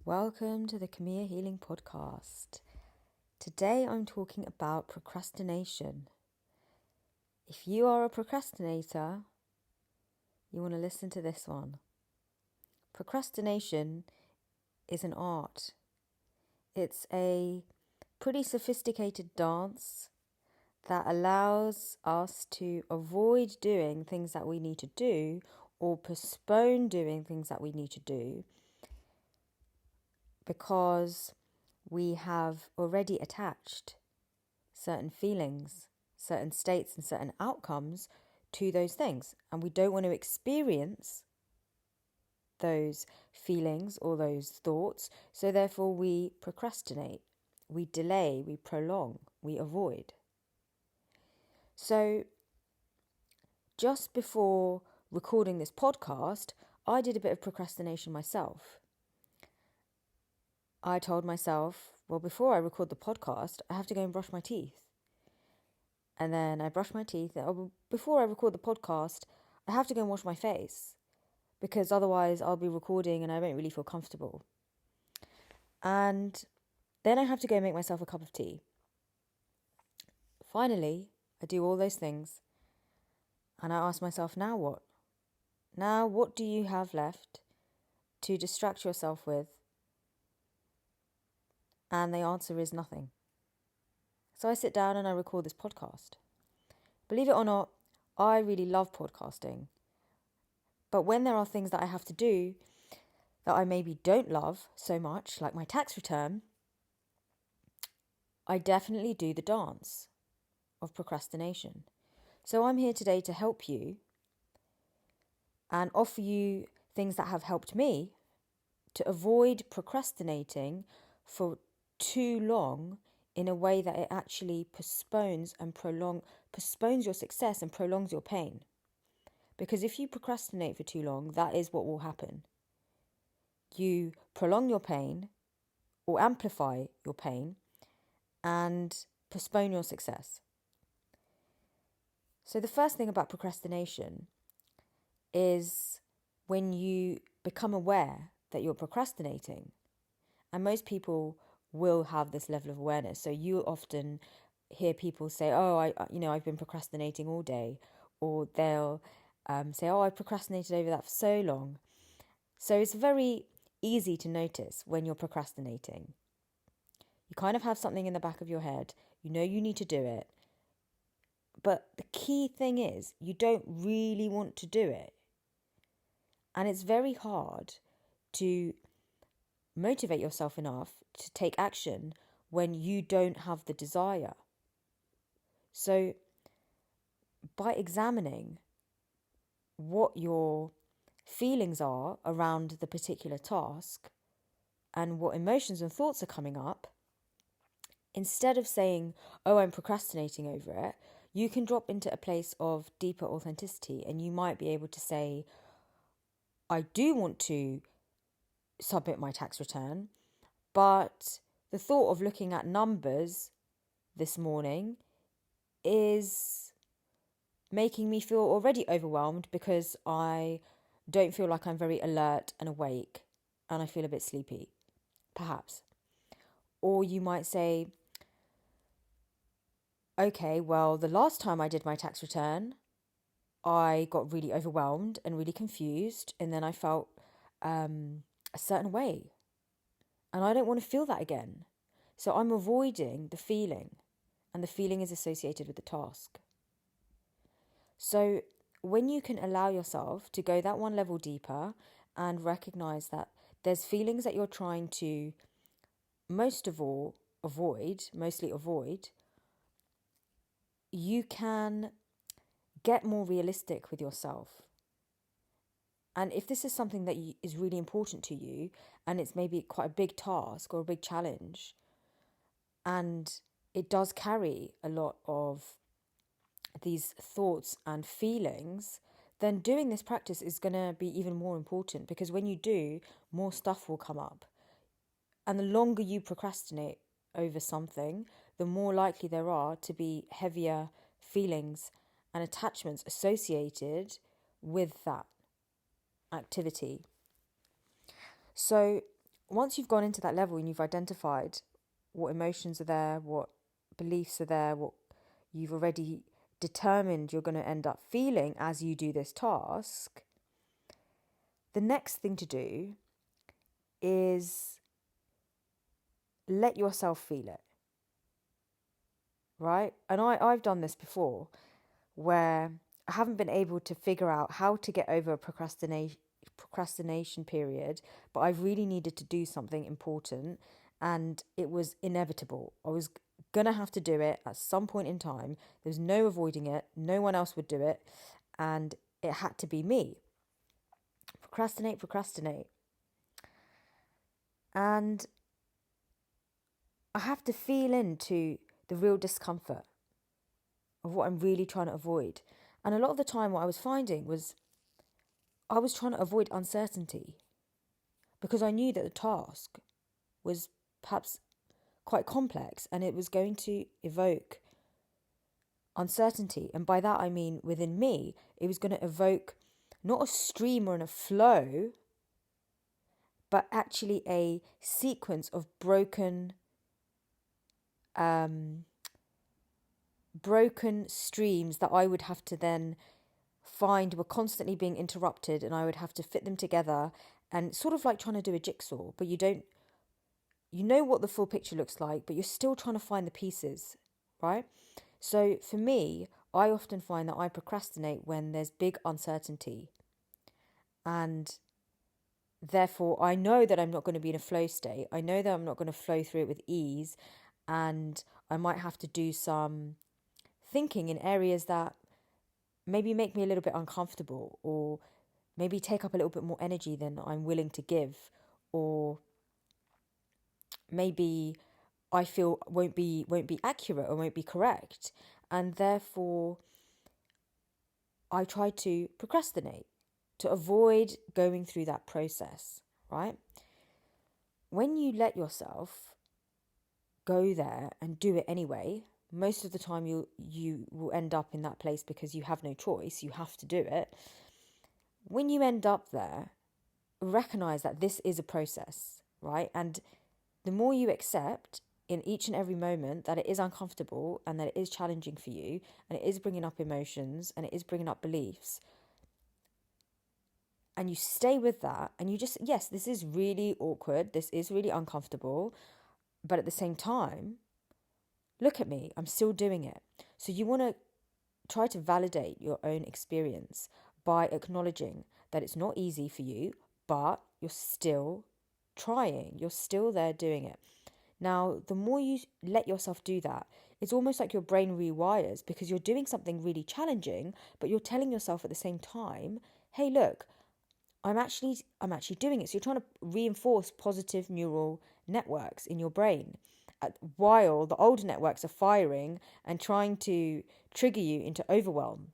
Welcome to the KIMIYA Healing Podcast. Today I'm talking about procrastination. If you are a procrastinator, you want to listen to this one. Procrastination is an art. It's a pretty sophisticated dance that allows us to avoid doing things that we need to do or postpone doing things that we need to do because we have already attached certain feelings, certain states, and certain outcomes to those things. And we don't want to experience those feelings or those thoughts. So therefore we procrastinate, we delay, we prolong, we avoid. So just before recording this podcast, I did a bit of procrastination myself. I told myself, well, before I record the podcast, I have to go and brush my teeth. And then I brush my teeth. Before I record the podcast, I have to go and wash my face because otherwise I'll be recording and I won't really feel comfortable. And then I have to go and make myself a cup of tea. Finally, I do all those things and I ask myself, now what? Now what do you have left to distract yourself with? And the answer is nothing. So I sit down and I record this podcast. Believe it or not, I really love podcasting. But when there are things that I have to do that I maybe don't love so much, like my tax return, I definitely do the dance of procrastination. So I'm here today to help you and offer you things that have helped me to avoid procrastinating for too long in a way that it actually postpones your success and prolongs your pain. Because if you procrastinate for too long, that is what will happen. You prolong your pain or amplify your pain and postpone your success. So the first thing about procrastination is when you become aware that you're procrastinating. And most people will have this level of awareness. So you often hear people say, I've been procrastinating all day. Or they'll say, I procrastinated over that for so long. So it's very easy to notice when you're procrastinating. You kind of have something in the back of your head. You know you need to do it. But the key thing is you don't really want to do it. And it's very hard to motivate yourself enough to take action when you don't have the desire. So by examining what your feelings are around the particular task and what emotions and thoughts are coming up, instead of saying, I'm procrastinating over it, you can drop into a place of deeper authenticity and you might be able to say, I do want to submit my tax return, but the thought of looking at numbers this morning is making me feel already overwhelmed because I don't feel like I'm very alert and awake and I feel a bit sleepy, perhaps. Or you might say, okay, well, the last time I did my tax return, I got really overwhelmed and really confused, and then I felt a certain way. And I don't want to feel that again. So I'm avoiding the feeling, and the feeling is associated with the task. So when you can allow yourself to go that one level deeper and recognize that there's feelings that you're trying to mostly avoid, you can get more realistic with yourself. And if this is something that is really important to you, and it's maybe quite a big task or a big challenge, and it does carry a lot of these thoughts and feelings, then doing this practice is going to be even more important, because when you do, more stuff will come up. And the longer you procrastinate over something, the more likely there are to be heavier feelings and attachments associated with that activity. So once you've gone into that level and you've identified what emotions are there, what beliefs are there, what you've already determined you're going to end up feeling as you do this task, the next thing to do is let yourself feel it, right? And I've done this before where I haven't been able to figure out how to get over a procrastination period, but I've really needed to do something important and it was inevitable. I was going to have to do it at some point in time. There's no avoiding it. No one else would do it. And it had to be me. Procrastinate. And I have to feel into the real discomfort of what I'm really trying to avoid. And a lot of the time what I was finding was I was trying to avoid uncertainty because I knew that the task was perhaps quite complex and it was going to evoke uncertainty. And by that I mean within me, it was going to evoke not a stream or a flow, but actually a sequence of broken streams that I would have to then find were constantly being interrupted, and I would have to fit them together, and sort of like trying to do a jigsaw, but you know what the full picture looks like, but you're still trying to find the pieces, right? So for me, I often find that I procrastinate when there's big uncertainty, and therefore I know that I'm not going to be in a flow state. I know that I'm not going to flow through it with ease, and I might have to do some thinking in areas that maybe make me a little bit uncomfortable, or maybe take up a little bit more energy than I'm willing to give, or maybe I feel won't be accurate or won't be correct. And therefore I try to procrastinate to avoid going through that process, right? When you let yourself go there and do it anyway, most of the time you will end up in that place because you have no choice, you have to do it. When you end up there, recognize that this is a process, right? And the more you accept in each and every moment that it is uncomfortable and that it is challenging for you and it is bringing up emotions and it is bringing up beliefs, and you stay with that and you just, yes, this is really awkward, this is really uncomfortable, but at the same time, look at me, I'm still doing it. So you want to try to validate your own experience by acknowledging that it's not easy for you, but you're still trying, you're still there doing it. Now, the more you let yourself do that, it's almost like your brain rewires because you're doing something really challenging, but you're telling yourself at the same time, hey, look, I'm actually doing it. So you're trying to reinforce positive neural networks in your brain while the older networks are firing and trying to trigger you into overwhelm,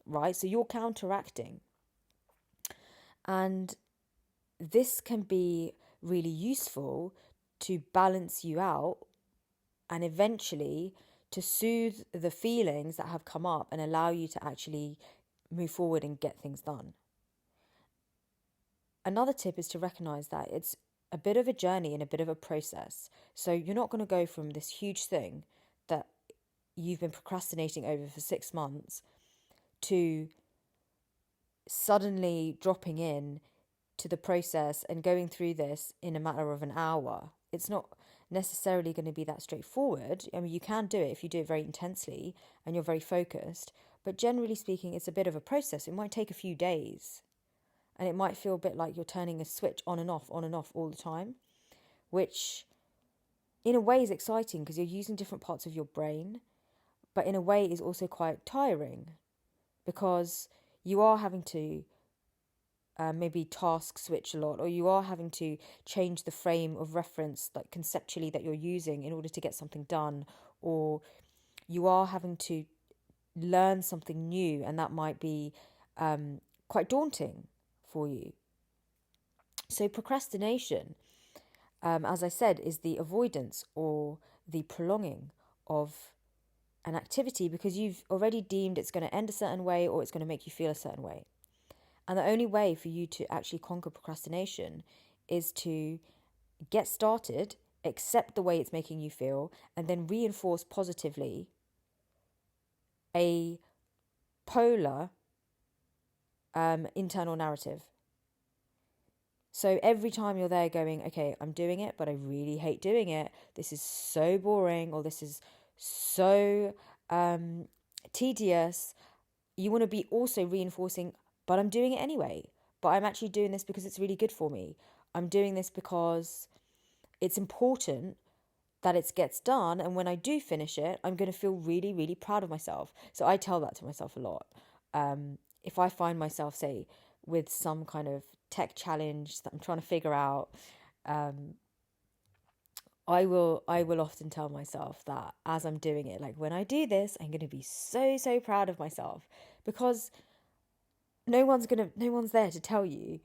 right? So you're counteracting. And this can be really useful to balance you out and eventually to soothe the feelings that have come up and allow you to actually move forward and get things done. Another tip is to recognize that it's a bit of a journey and a bit of a process. So you're not going to go from this huge thing that you've been procrastinating over for 6 months to suddenly dropping in to the process and going through this in a matter of an hour. It's not necessarily going to be that straightforward. I mean, you can do it if you do it very intensely and you're very focused, but generally speaking, it's a bit of a process. It might take a few days. And it might feel a bit like you're turning a switch on and off all the time, which in a way is exciting because you're using different parts of your brain, but in a way is also quite tiring because you are having to maybe task switch a lot, or you are having to change the frame of reference, like conceptually, that you're using in order to get something done, or you are having to learn something new, and that might be quite daunting for you. So procrastination, as I said, is the avoidance or the prolonging of an activity because you've already deemed it's going to end a certain way or it's going to make you feel a certain way. And the only way for you to actually conquer procrastination is to get started, accept the way it's making you feel, and then reinforce positively a polar internal narrative. So every time you're there going, okay, I'm doing it, but I really hate doing it. This is so boring, or this is so tedious. You want to be also reinforcing, but I'm doing it anyway. But I'm actually doing this because it's really good for me. I'm doing this because it's important that it gets done. And when I do finish it, I'm going to feel really, really proud of myself. So I tell that to myself a lot. If I find myself, say, with some kind of tech challenge that I'm trying to figure out, I will often tell myself that as I'm doing it, like when I do this, I'm going to be so, so proud of myself, because no one's there to tell you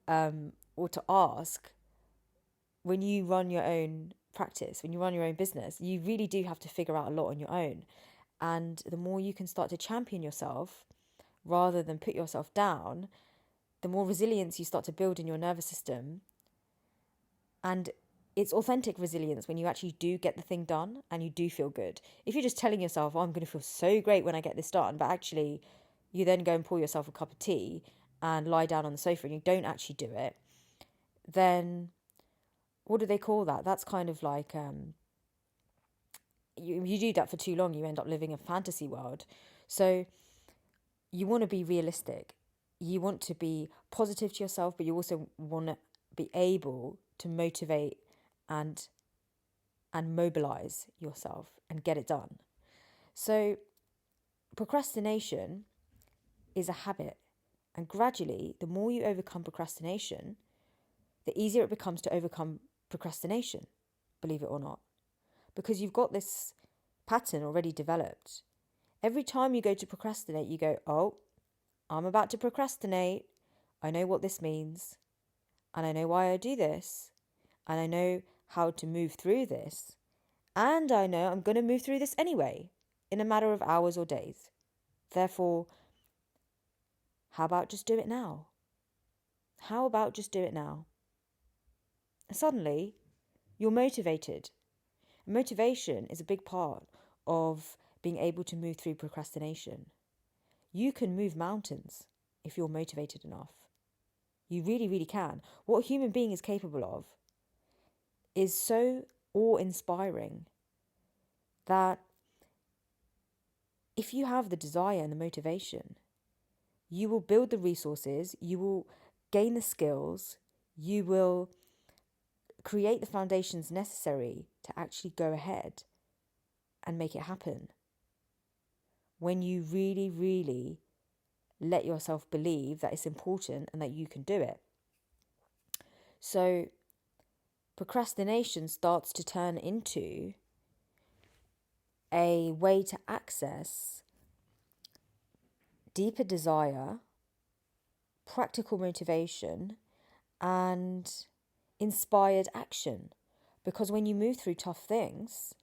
or to ask. When you run your own practice, when you run your own business, you really do have to figure out a lot on your own. And the more you can start to champion yourself rather than put yourself down, the more resilience you start to build in your nervous system. And it's authentic resilience when you actually do get the thing done and you do feel good. If you're just telling yourself, oh, I'm going to feel so great when I get this done, but actually you then go and pour yourself a cup of tea and lie down on the sofa and you don't actually do it, then what do they call that? That's kind of like you do that for too long, you end up living a fantasy world. So you want to be realistic. You want to be positive to yourself, but you also want to be able to motivate and mobilize yourself and get it done. So procrastination is a habit. And gradually, the more you overcome procrastination, the easier it becomes to overcome procrastination, believe it or not. Because you've got this pattern already developed. Every time you go to procrastinate, you go, oh, I'm about to procrastinate. I know what this means. And I know why I do this. And I know how to move through this. And I know I'm going to move through this anyway, in a matter of hours or days. Therefore, how about just do it now? How about just do it now? And suddenly, you're motivated. Motivation is a big part of being able to move through procrastination. You can move mountains if you're motivated enough. You really, really can. What a human being is capable of is so awe-inspiring that if you have the desire and the motivation, you will build the resources, you will gain the skills, you will create the foundations necessary to actually go ahead and make it happen. When you really, really let yourself believe that it's important and that you can do it. So procrastination starts to turn into a way to access deeper desire, practical motivation, and inspired action. Because when you move through tough things,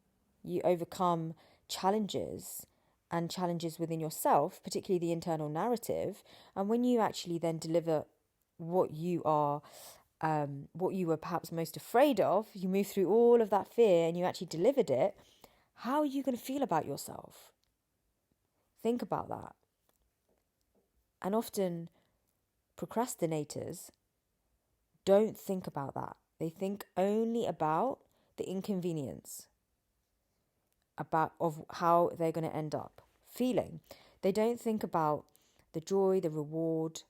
you overcome challenges and challenges within yourself, particularly the internal narrative. And when you actually then deliver what you were perhaps most afraid of, you move through all of that fear and you actually delivered it, how are you going to feel about yourself? Think about that. And often procrastinators don't think about that. They think only about the inconvenience, of how they're going to end up feeling. They don't think about the joy, the reward,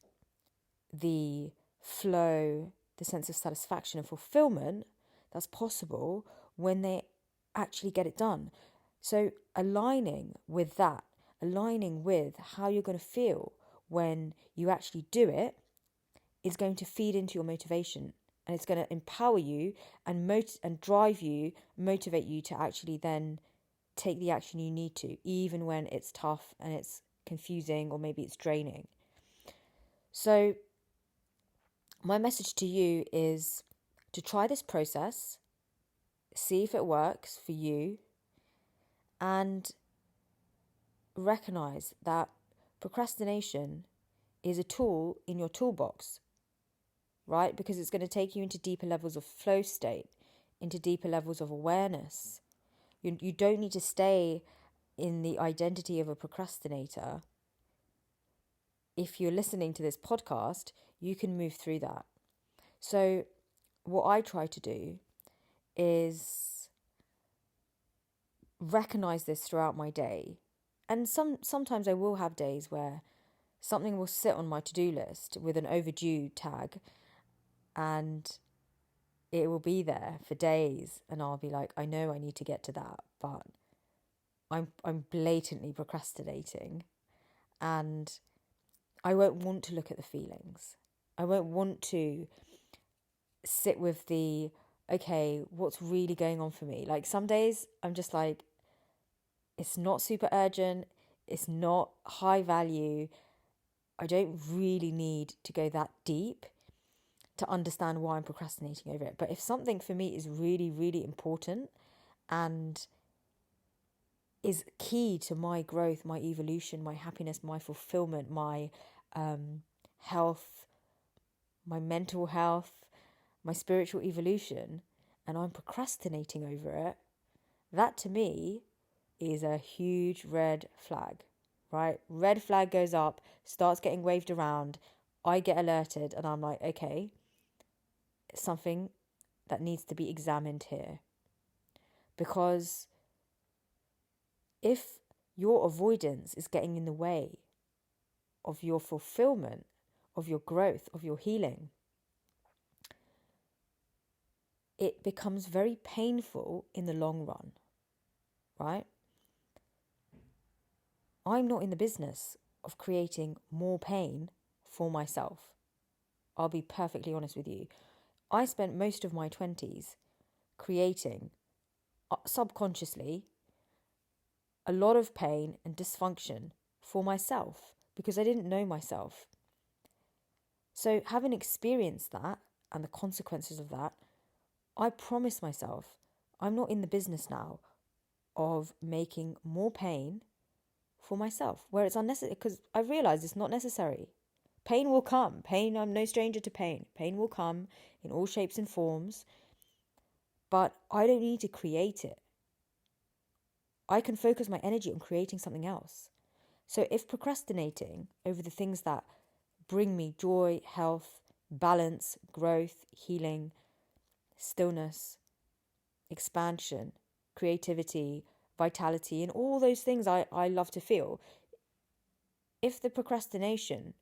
the flow, the sense of satisfaction and fulfillment that's possible when they actually get it done. So aligning with that, aligning with how you're going to feel when you actually do it, is going to feed into your motivation, and it's going to empower you and drive you, motivate you to actually then take the action you need to, even when it's tough and it's confusing or maybe it's draining. So my message to you is to try this process, see if it works for you, and recognize that procrastination is a tool in your toolbox. right? Because it's going to take you into deeper levels of flow state, into deeper levels of awareness. You don't need to stay in the identity of a procrastinator. If you're listening to this podcast, you can move through that. So what I try to do is recognize this throughout my day. And sometimes I will have days where something will sit on my to-do list with an overdue tag, and it will be there for days, and I'll be like, I know I need to get to that, but I'm blatantly procrastinating, and I won't want to look at the feelings. I won't want to sit with the, okay, what's really going on for me? Like some days I'm just like, it's not super urgent, it's not high value, I don't really need to go that deep to understand why I'm procrastinating over it. But if something for me is really, really important and is key to my growth, my evolution, my happiness, my fulfillment, my health, my mental health, my spiritual evolution, and I'm procrastinating over it, that to me is a huge red flag, right? Red flag goes up, starts getting waved around. I get alerted and I'm like, okay, something that needs to be examined here. Because if your avoidance is getting in the way of your fulfillment, of your growth, of your healing, it becomes very painful in the long run, right? I'm not in the business of creating more pain for myself. I'll be perfectly honest with you. I spent most of my 20s creating, subconsciously, a lot of pain and dysfunction for myself because I didn't know myself. So having experienced that and the consequences of that, I promised myself I'm not in the business now of making more pain for myself where it's unnecessary, because I realized it's not necessary. Pain will come. Pain, I'm no stranger to pain. Pain will come in all shapes and forms, but I don't need to create it. I can focus my energy on creating something else. So if procrastinating over the things that bring me joy, health, balance, growth, healing, stillness, expansion, creativity, vitality, and all those things I love to feel, if the procrastination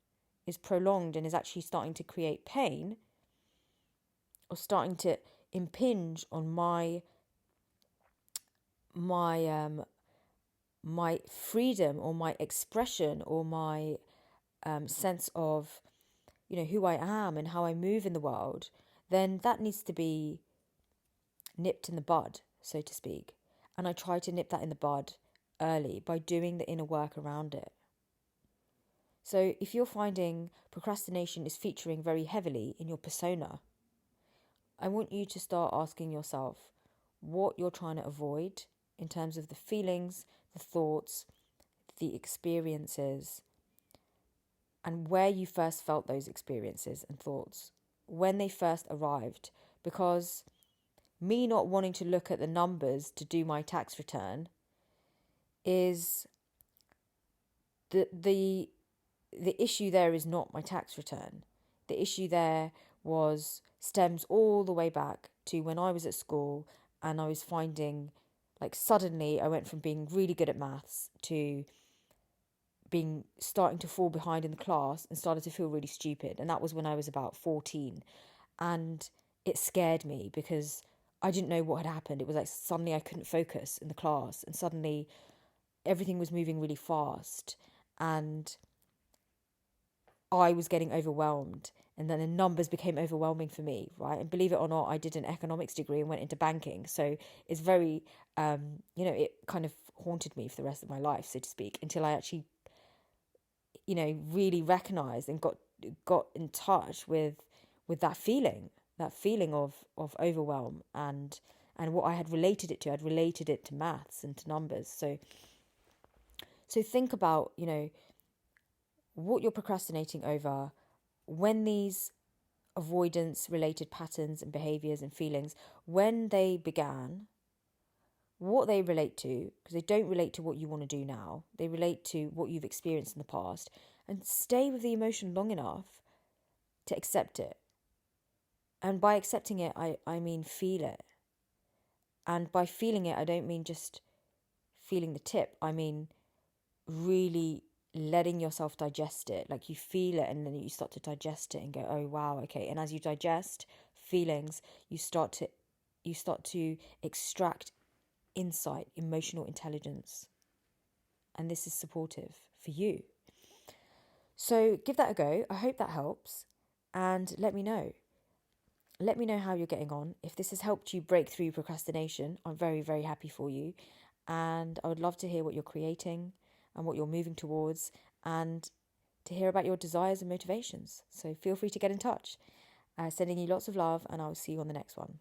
is prolonged and is actually starting to create pain or starting to impinge on my freedom or my expression or my sense of, who I am and how I move in the world, then that needs to be nipped in the bud, so to speak. And I try to nip that in the bud early by doing the inner work around it. So if you're finding procrastination is featuring very heavily in your persona, I want you to start asking yourself what you're trying to avoid in terms of the feelings, the thoughts, the experiences, and where you first felt those experiences and thoughts, when they first arrived. Because me not wanting to look at the numbers to do my tax return is the issue there is not my tax return. The issue there stems all the way back to when I was at school and I was finding, like, suddenly I went from being really good at maths to starting to fall behind in the class and started to feel really stupid. And that was when I was about 14. And it scared me because I didn't know what had happened. It was like suddenly I couldn't focus in the class and suddenly everything was moving really fast and I was getting overwhelmed, and then the numbers became overwhelming for me, right? And believe it or not, I did an economics degree and went into banking. So it's very, it kind of haunted me for the rest of my life, so to speak, until I actually, really recognized and got in touch with that feeling of overwhelm and what I had related it to. I'd related it to maths and to numbers. So think about, what you're procrastinating over, when these avoidance related patterns and behaviors and feelings, when they began, what they relate to, because they don't relate to what you want to do now, they relate to what you've experienced in the past, and stay with the emotion long enough to accept it. And by accepting it, I mean feel it. And by feeling it, I don't mean just feeling the tip. I mean really letting yourself digest it. Like you feel it and then you start to digest it and go, oh wow, okay. And as you digest feelings, you start to extract insight, emotional intelligence. And this is supportive for you. So give that a go. I hope that helps. And let me know. Let me know how you're getting on. If this has helped you break through procrastination, I'm very, very happy for you. And I would love to hear what you're creating and what you're moving towards, and to hear about your desires and motivations. So feel free to get in touch. Sending you lots of love, and I'll see you on the next one.